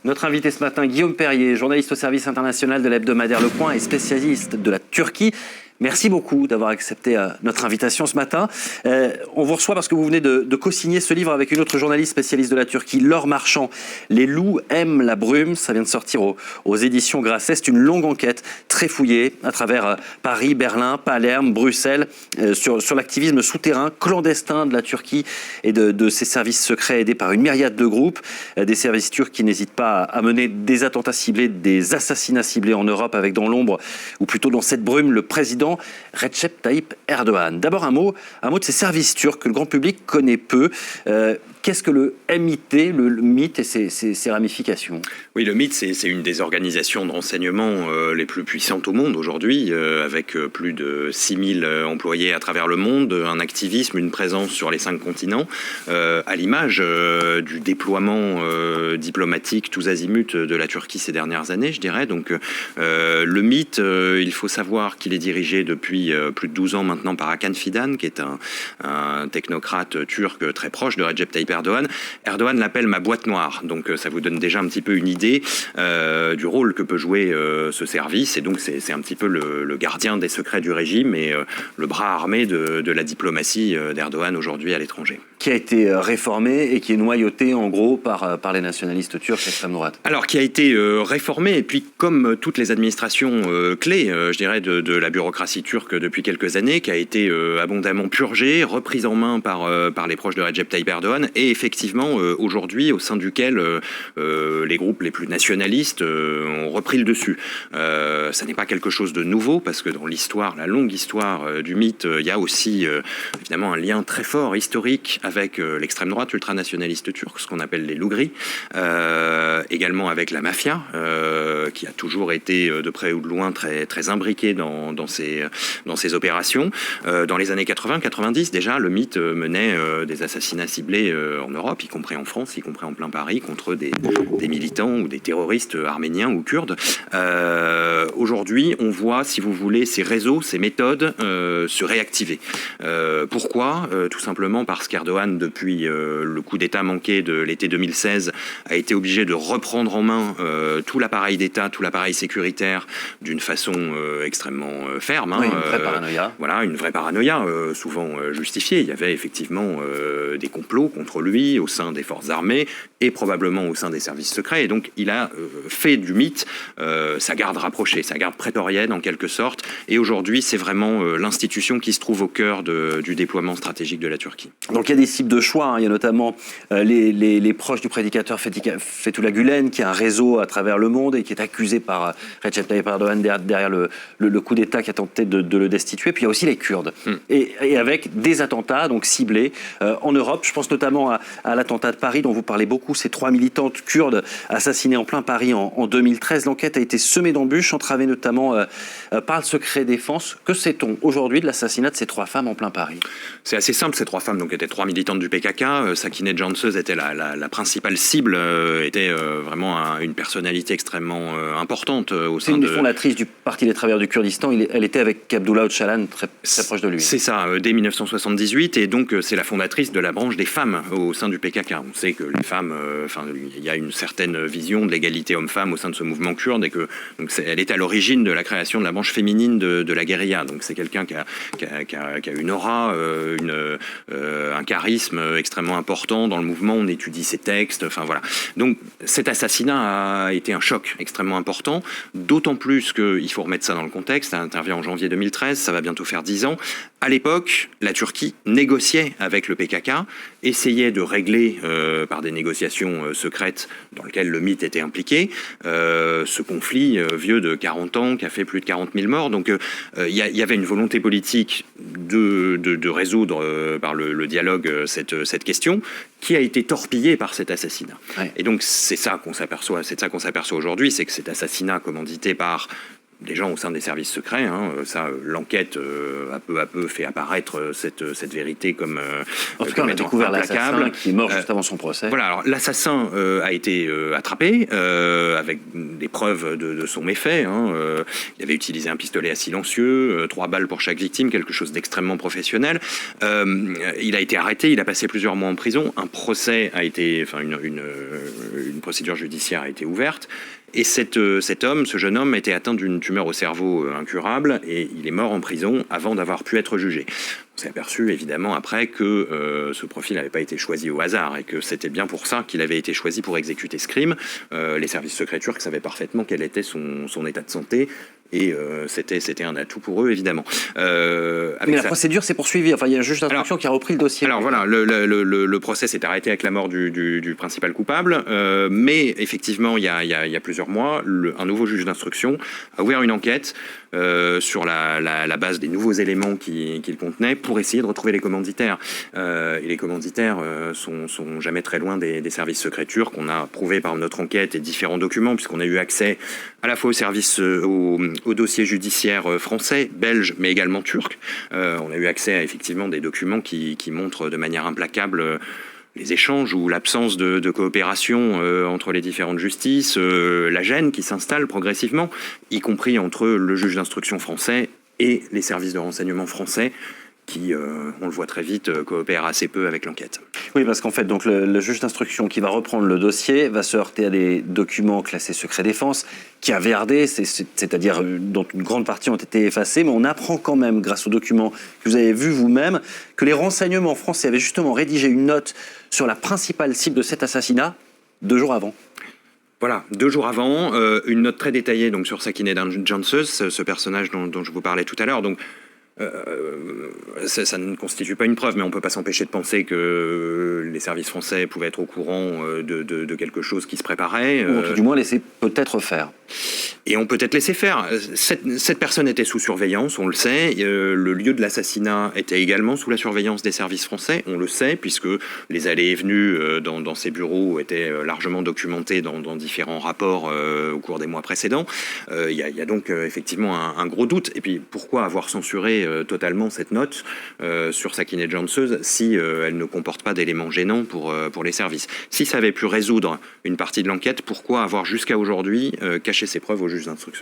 Notre invité ce matin, Guillaume Perrier, journaliste au service international de l'hebdomadaire Le Point et spécialiste de la Turquie. Merci beaucoup d'avoir accepté notre invitation ce matin. On vous reçoit parce que vous venez de co-signer ce livre avec une autre journaliste spécialiste de la Turquie, Laure Marchand. Les loups aiment la brume. Ça vient de sortir aux éditions Grasset. C'est une longue enquête très fouillée à travers Paris, Berlin, Palerme, Bruxelles, sur l'activisme souterrain, clandestin de la Turquie et de ses services secrets aidés par une myriade de groupes. Des services turcs qui n'hésitent pas à mener des attentats ciblés, des assassinats ciblés en Europe avec dans l'ombre, ou plutôt dans cette brume, le président Recep Tayyip Erdogan. D'abord un mot de ces services turcs que le grand public connaît peu. Qu'est-ce que le MIT, le mythe et ses ramifications ? Oui, le MIT, c'est une des organisations de renseignement les plus puissantes au monde aujourd'hui, avec plus de 6000 employés à travers le monde, un activisme, une présence sur les 5 continents, à l'image du déploiement diplomatique tous azimuts de la Turquie ces dernières années, je dirais. Donc le MIT, il faut savoir qu'il est dirigé depuis plus de 12 ans maintenant par Hakan Fidan, qui est un technocrate turc très proche de Recep Tayyip Erdogan. Erdogan l'appelle ma boîte noire, donc ça vous donne déjà un petit peu une idée du rôle que peut jouer ce service, et donc c'est un petit peu le gardien des secrets du régime et le bras armé de la diplomatie d'Erdogan aujourd'hui à l'étranger. Qui a été réformé et qui est noyauté en gros par les nationalistes turcs extrême droite. Alors qui a été réformé, et puis comme toutes les administrations clés, je dirais, de la bureaucratie turque depuis quelques années, qui a été abondamment purgée, reprise en main par les proches de Recep Tayyip Erdogan, et effectivement aujourd'hui au sein duquel les groupes les plus nationalistes ont repris le dessus. Ça n'est pas quelque chose de nouveau, parce que dans l'histoire, la longue histoire du mythe, il y a aussi évidemment un lien très fort historique avec l'extrême droite ultranationaliste turque, ce qu'on appelle les loups gris, également avec la mafia, qui a toujours été de près ou de loin très imbriquée dans ces opérations. Dans les années 80-90 déjà, le mythe menait des assassinats ciblés en Europe, y compris en France, y compris en plein Paris, contre des militants ou des terroristes arméniens ou kurdes. Aujourd'hui, on voit, si vous voulez, ces réseaux, ces méthodes se réactiver. Pourquoi ? Tout simplement parce qu'Erdogan, depuis le coup d'État manqué de l'été 2016, a été obligé de reprendre en main tout l'appareil d'État, tout l'appareil sécuritaire, d'une façon extrêmement ferme. Oui, une vraie paranoïa. Voilà, une vraie paranoïa, souvent justifiée. Il y avait effectivement des complots contre lui au sein des forces armées et probablement au sein des services secrets. Et donc, il a fait du mythe sa garde rapprochée, sa garde prétorienne en quelque sorte. Et aujourd'hui, c'est vraiment l'institution qui se trouve au cœur du déploiement stratégique de la Turquie. Donc, il y a des cibles de choix. Hein. Il y a notamment les proches du prédicateur Fethullah Gülen, qui a un réseau à travers le monde et qui est accusé par Recep Tayyip Erdogan derrière le coup d'État qui a tenté de le destituer. Puis il y a aussi les Kurdes. Et avec des attentats donc ciblés en Europe. Je pense notamment à l'attentat de Paris dont vous parlez beaucoup, ces 3 militantes kurdes assassinées en plein Paris en 2013. L'enquête a été semée d'embûches, entravée notamment par le secret défense. Que sait-on aujourd'hui de l'assassinat de ces 3 femmes en plein Paris ? C'est assez simple, ces 3 femmes donc, étaient 3 militantes du PKK. Sakineh Cansöz était la principale cible, était vraiment une personnalité extrêmement importante au sein de... C'est une des fondatrices du Parti des Travailleurs du Kurdistan. Elle était avec Abdullah Öcalan, très proche de lui. C'est ça, dès 1978, et donc c'est la fondatrice de la branche des femmes au sein du PKK. On sait que les femmes, il y a une certaine vision de l'égalité homme-femme au sein de ce mouvement kurde, et que donc elle est à l'origine de la création de la branche féminine de la guérilla. Donc c'est quelqu'un qui a une aura, un charisme extrêmement important dans le mouvement. On étudie ses textes, enfin voilà. Donc cet assassinat a été un choc extrêmement important, d'autant plus qu'il faut remettre ça dans le contexte. Ça intervient en janvier 2013, ça va bientôt faire 10 ans. À l'époque, la Turquie négociait avec le PKK, essayait de régler par des négociations secrètes dans lesquelles le mythe était impliqué, ce conflit vieux de 40 ans qui a fait plus de 40 000 morts. Donc il y avait une volonté politique de résoudre par le dialogue cette question, qui a été torpillée par cet assassinat. Ouais. Et donc c'est ça qu'on s'aperçoit aujourd'hui, c'est que cet assassinat commandité par des gens au sein des services secrets. L'enquête a peu à peu fait apparaître cette vérité comme en tout cas, on a découvert l'assassin qui est mort juste avant son procès. Voilà, alors l'assassin a été attrapé avec des preuves de son méfait. Il avait utilisé un pistolet à silencieux, 3 balles pour chaque victime, quelque chose d'extrêmement professionnel. Il a été arrêté, il a passé plusieurs mois en prison. Un procès a été, une procédure judiciaire a été ouverte. Et cet homme, ce jeune homme, était atteint d'une tumeur au cerveau incurable et il est mort en prison avant d'avoir pu être jugé. On s'est aperçu évidemment après que ce profil n'avait pas été choisi au hasard et que c'était bien pour ça qu'il avait été choisi pour exécuter ce crime. Les services secrets turcs savaient parfaitement quel était son état de santé et c'était un atout pour eux évidemment. Mais la procédure s'est poursuivie, enfin il y a un juge d'instruction qui a repris le dossier. Alors voilà, le procès s'est arrêté avec la mort du principal coupable, mais effectivement il y a plusieurs mois, un nouveau juge d'instruction a ouvert une enquête sur la base des nouveaux éléments qu'il contenait pour essayer de retrouver les commanditaires. Et les commanditaires sont jamais très loin des services secrets turcs. On a prouvé par notre enquête et différents documents, puisqu'on a eu accès à la fois au dossier judiciaire français, belge, mais également turc. On a eu accès à effectivement des documents qui montrent de manière implacable les échanges ou l'absence de coopération entre les différentes justices, la gêne qui s'installe progressivement, y compris entre le juge d'instruction français et les services de renseignement français, qui, on le voit très vite, coopèrent assez peu avec l'enquête. Oui, parce qu'en fait, donc, le juge d'instruction qui va reprendre le dossier va se heurter à des documents classés secret défense, qui avaient ardé, c'est-à-dire dont une grande partie ont été effacés, mais on apprend quand même, grâce aux documents que vous avez vus vous-même, que les renseignements français avaient justement rédigé une note sur la principale cible de cet assassinat 2 jours avant. Voilà, 2 jours avant, une note très détaillée donc, sur Sakineh Jansus, ce personnage dont je vous parlais tout à l'heure. Donc, ça ne constitue pas une preuve, mais on ne peut pas s'empêcher de penser que les services français pouvaient être au courant de quelque chose qui se préparait. Ou tout du moins laisser peut-être faire. Et on peut être laissé faire. Cette personne était sous surveillance, on le sait. Le lieu de l'assassinat était également sous la surveillance des services français, on le sait, puisque les allées et venues dans ces bureaux étaient largement documentées dans différents rapports au cours des mois précédents. Il y a donc effectivement un gros doute. Et puis pourquoi avoir censuré totalement cette note sur Sakineh Jansus si elle ne comporte pas d'éléments gênants pour les services? Si ça avait pu résoudre une partie de l'enquête, pourquoi avoir jusqu'à aujourd'hui caché ces preuves au juge d'instruction?